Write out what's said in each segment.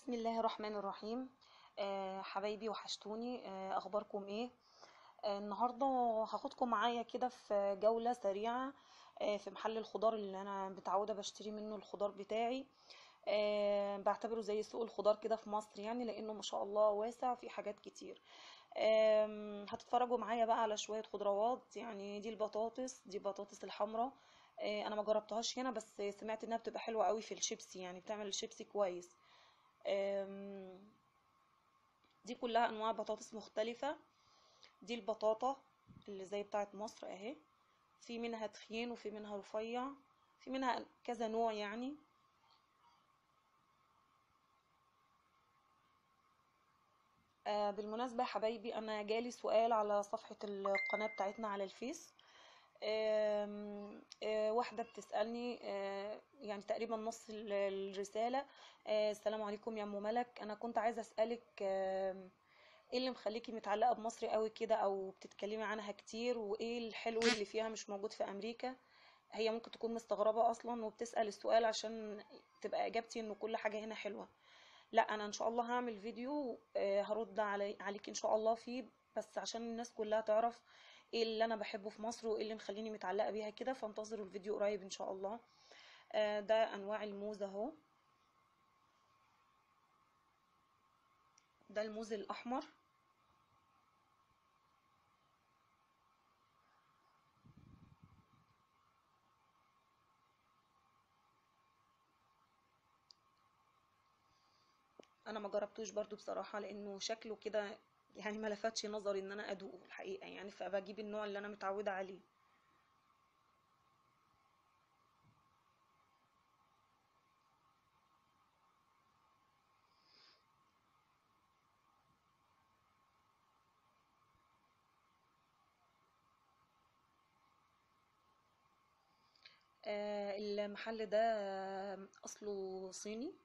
بسم الله الرحمن الرحيم. حبايبي وحشتوني. اخباركم ايه؟ النهارده هاخدكم معايا كده في جولة سريعة في محل الخضار اللي انا متعودة بشتري منه الخضار بتاعي. بعتبره زي سوق الخضار كده في مصر، يعني لانه ما شاء الله واسع في حاجات كتير. هتتفرجوا معايا بقى على شوية خضروات، يعني دي البطاطس، دي البطاطس الحمراء. انا ما جربتهاش هنا، بس سمعت انها بتبقى حلوة قوي في الشيبسي، يعني بتعمل الشيبسي كويس. آم، دي كلها انواع بطاطس مختلفة. دي البطاطا اللي زي بتاعت مصر اهي، في منها تخين وفي منها رفيع، في منها كذا نوع يعني. بالمناسبة يا حبايبي، انا جالي سؤال على صفحة القناة بتاعتنا على الفيس. واحدة بتسألني، يعني تقريبا نص الرسالة. السلام عليكم يا ام ملك، انا كنت عايزة اسألك ايه اللي مخليكي متعلقة بمصر قوي كده، او بتتكلمي عنها كتير، وايه الحلو اللي فيها مش موجود في امريكا؟ هي ممكن تكون مستغربة اصلا وبتسأل السؤال عشان تبقى اجابتي انه كل حاجة هنا حلوة. لا، انا ان شاء الله هعمل فيديو هرد عليك ان شاء الله فيه، بس عشان الناس كلها تعرف ايه اللي انا بحبه في مصر وايه اللي مخليني متعلقة بيها كده، فانتظروا الفيديو قريب ان شاء الله. ده انواع الموز اهو. ده الموز الاحمر. انا ما جربتوش برضو بصراحة، لانه شكله كده يعني ما لفتش نظري ان انا ادوقه الحقيقة، يعني فبجيب النوع اللي انا متعودة عليه. المحل ده اصله صيني.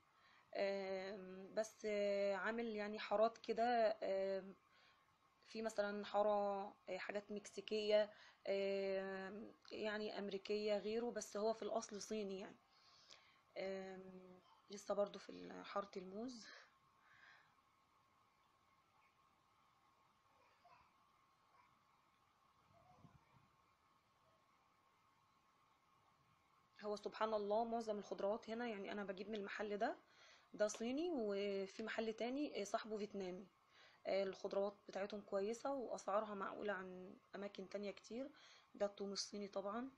بس عامل يعني حارات كده. في مثلا حارة حاجات مكسيكية، يعني أمريكية غيره، بس هو في الأصل صيني يعني. لسه برضو في حارة الموز. هو سبحان الله معظم الخضروات هنا، يعني أنا بجيب من المحل ده صيني، وفي محل تاني صاحبه فيتنامي. الخضروات بتاعتهم كويسة وأسعارها معقولة عن أماكن تانية كتير. ده الثوم الصيني طبعا،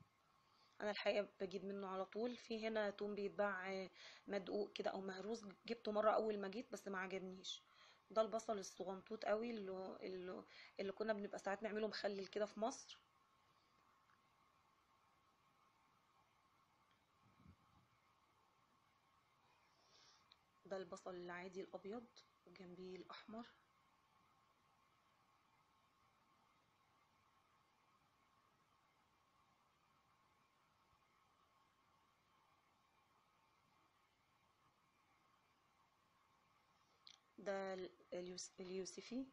انا الحقيقه بجيب منه على طول. في هنا توم بيتباع مدقوق كده او مهروس، جبته مره اول ما جيت بس ما عجبنيش. ده البصل الصغنطوط قوي اللي كنا بنبقى ساعات نعمله مخلل كده في مصر. ده البصل العادي الابيض، وجنبيه الاحمر. ده اليوسفي.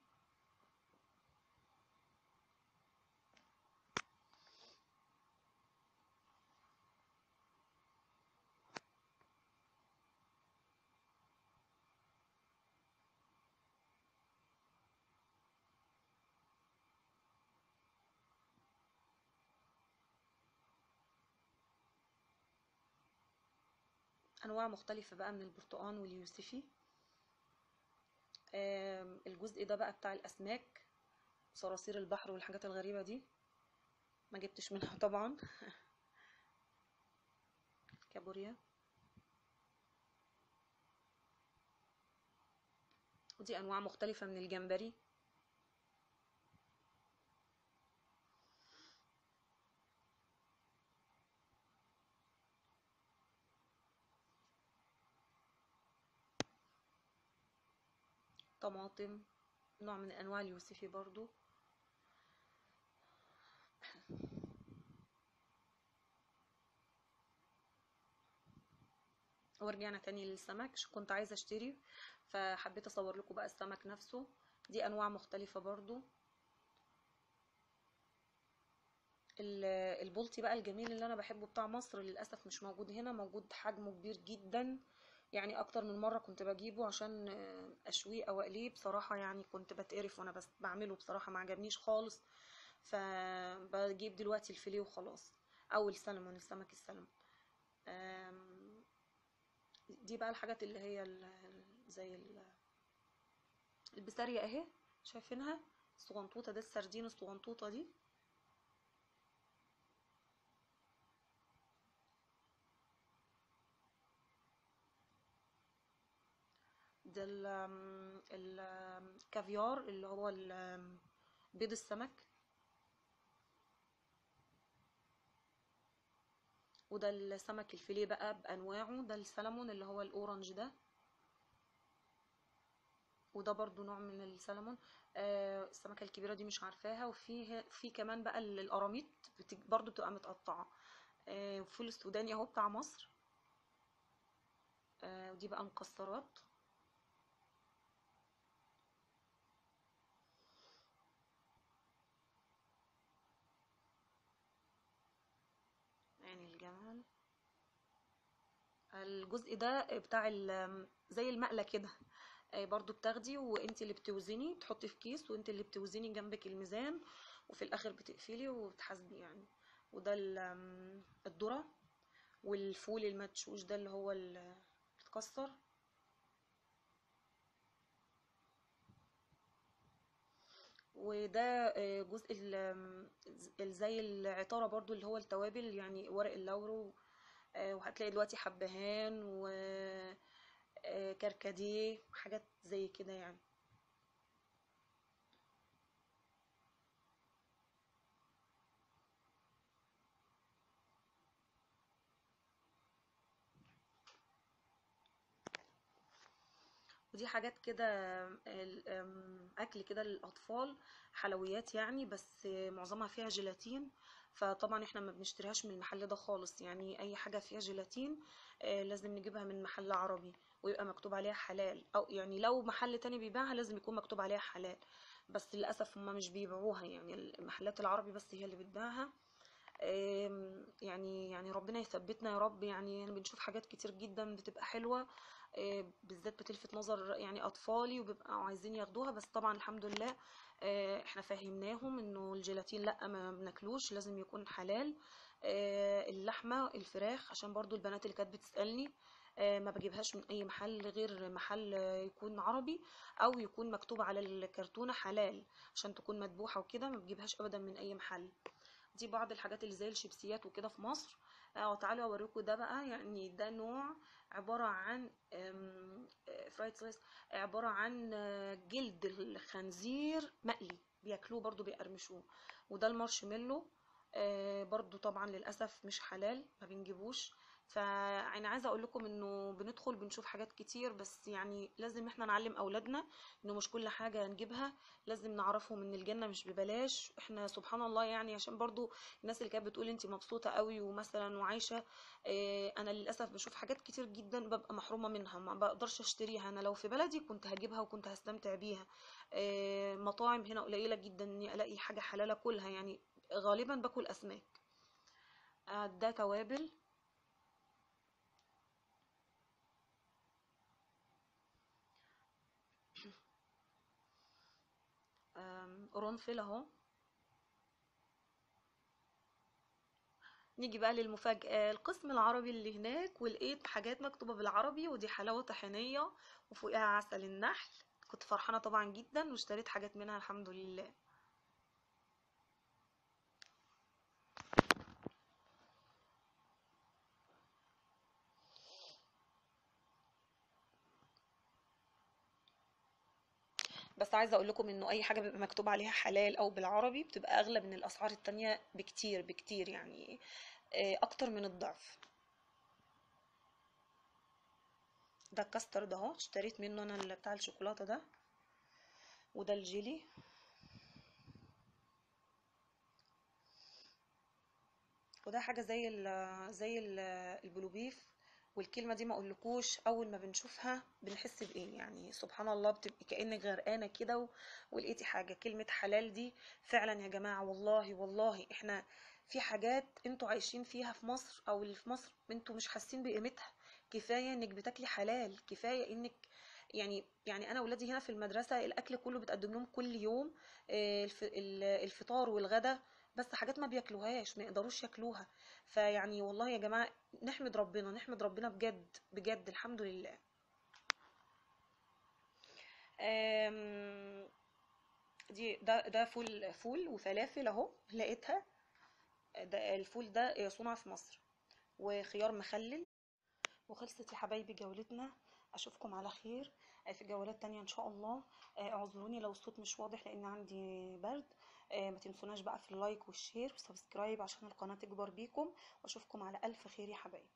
انواع مختلفه بقى من البرتقال واليوسفي. الجزء ده بقى بتاع الاسماك، صراصير البحر والحاجات الغريبه دي، ما جبتش منها طبعا. كابوريا. ودي انواع مختلفه من الجمبري. طماطم، نوع من انواع اليوسفي برضو. ورجعنا تاني للسمك، كنت عايزة اشتري فحبيت اصور لكم بقى السمك نفسه. دي انواع مختلفة برضو. البلطي بقى الجميل اللي انا بحبه بتاع مصر للاسف مش موجود هنا، موجود حجمه كبير جدا. يعني اكتر من مره كنت بجيبه عشان اشويه او اقليه. بصراحه يعني كنت بتقرف وانا بس بعمله، بصراحه ما عجبنيش خالص. فبجيب دلوقتي الفيليه وخلاص، او السلمون، السمك السلمون. آم، دي بقى الحاجات اللي هي زي البسارية اهي، شايفينها الصغنطوطه، ده السردين الصغنطوطه دي. ده الكافيار اللي هو بيض السمك. وده السمك الفيليه بقى بانواعه، ده السلمون اللي هو الاورنج ده. وده برضو نوع من السلمون. السمكه الكبيره دي مش عارفاها. في كمان بقى القراميط، برضو بتبقى متقطعه. وفول السوداني اهو بتاع مصر. ودي بقى مكسرات. يعني الجمال، الجزء ده بتاع زي المقلة كده. برضو بتاخدي وانت اللي بتوزني، بتحطي في كيس وانت اللي بتوزني، جنبك الميزان، وفي الاخر بتقفلي وبتحاسبي يعني. وده الذرة. والفول المدشوش ده اللي هو بيتكسر. وده جزء زي العطارة برضو، اللي هو التوابل، يعني ورق اللورو. وهتلاقي دلوقتي حبهان وكركديه، حاجات زي كده يعني. ودي حاجات كده، اكل كده للاطفال، حلويات يعني، بس معظمها فيها جيلاتين. فطبعا احنا ما بنشتريهاش من المحل ده خالص، يعني اي حاجة فيها جيلاتين لازم نجيبها من محل عربي، ويبقى مكتوب عليها حلال، او يعني لو محل تاني بيبيعها لازم يكون مكتوب عليها حلال. بس للاسف هما مش بيبيعوها، يعني المحلات العربي بس هي اللي بتبيعها. يعني ربنا يثبتنا يا رب. يعني بنشوف حاجات كتير جدا بتبقى حلوة، بالذات بتلفت نظر يعني اطفالي، وبيبقوا عايزين ياخدوها. بس طبعا الحمد لله احنا فاهمناهم انه الجيلاتين لا، ما بناكلوش، لازم يكون حلال. اللحمة الفراخ، عشان برضو البنات اللي كانت بتسألني، ما بجيبهاش من اي محل غير محل يكون عربي، او يكون مكتوب على الكرتونة حلال، عشان تكون مذبوحة وكده. ما بجيبهاش ابدا من اي محل. دي بعض الحاجات اللي زي الشيبسيات وكده في مصر. تعالوا اوريكم ده بقى. يعني ده نوع عبارة عن فرايد سلايس، عبارة عن جلد الخنزير مقلي، بياكلوه برضو بيقرمشوه. وده المارشميلو، برضو طبعا للأسف مش حلال، ما بنجيبوش. فانا عايزه اقول لكم انه بندخل بنشوف حاجات كتير، بس يعني لازم احنا نعلم اولادنا انه مش كل حاجه نجيبها. لازم نعرفهم ان الجنه مش ببلاش. احنا سبحان الله يعني، عشان برضو الناس اللي كانت بتقول انت مبسوطه قوي ومثلا وعايشه، انا للاسف بشوف حاجات كتير جدا ببقى محرومه منها، ما بقدرش اشتريها. انا لو في بلدي كنت هجيبها وكنت هستمتع بيها. مطاعم هنا قليله جدا اني الاقي حاجه حلال اكلها، يعني غالبا باكل اسماك. ده توابل. قرنفل اهو. نيجي بقى للمفاجأة، القسم العربي اللي هناك، ولقيت حاجات مكتوبة بالعربي، ودي حلاوة طحينية وفوقها عسل النحل. كنت فرحانة طبعا جدا، واشتريت حاجات منها الحمد لله. بس عايزة اقول لكم انه اي حاجة بيبقى مكتوب عليها حلال او بالعربي بتبقى اغلى من الاسعار التانية بكتير بكتير يعني، اكتر من الضعف. ده الكاستر ده اهو، اشتريت منه انا اللي بتاع الشوكولاتة ده. وده الجيلي. وده حاجة زي البلوبيف. والكلمة دي ما اقولكوش، اول ما بنشوفها بنحس بايه، يعني سبحان الله، بتبقي كأنك غرقانة كده ولقيتي حاجة. كلمة حلال دي فعلا يا جماعة، والله والله احنا في حاجات انتوا عايشين فيها في مصر، او اللي في مصر انتوا مش حاسين بقيمتها. كفايه انك بتاكلي حلال، كفايه انك يعني انا ولادي هنا في المدرسه الاكل كله بتقدم لهم كل يوم، الفطار والغدا، بس حاجات ما بياكلوهاش، ما يقدروش ياكلوها. فيعني والله يا جماعه نحمد ربنا، نحمد ربنا بجد بجد، الحمد لله. آم، ده فول وفلافل اهو لقيتها. ده الفول ده صنع في مصر، وخيار مخلل. وخلصت يا حبايبي جولتنا، اشوفكم على خير في جولات تانية ان شاء الله. اعذروني لو الصوت مش واضح لان عندي برد. ما تنسوناش بقى في اللايك والشير والسبسكرايب عشان القناة تكبر بيكم، واشوفكم على الف خير يا حبايبي.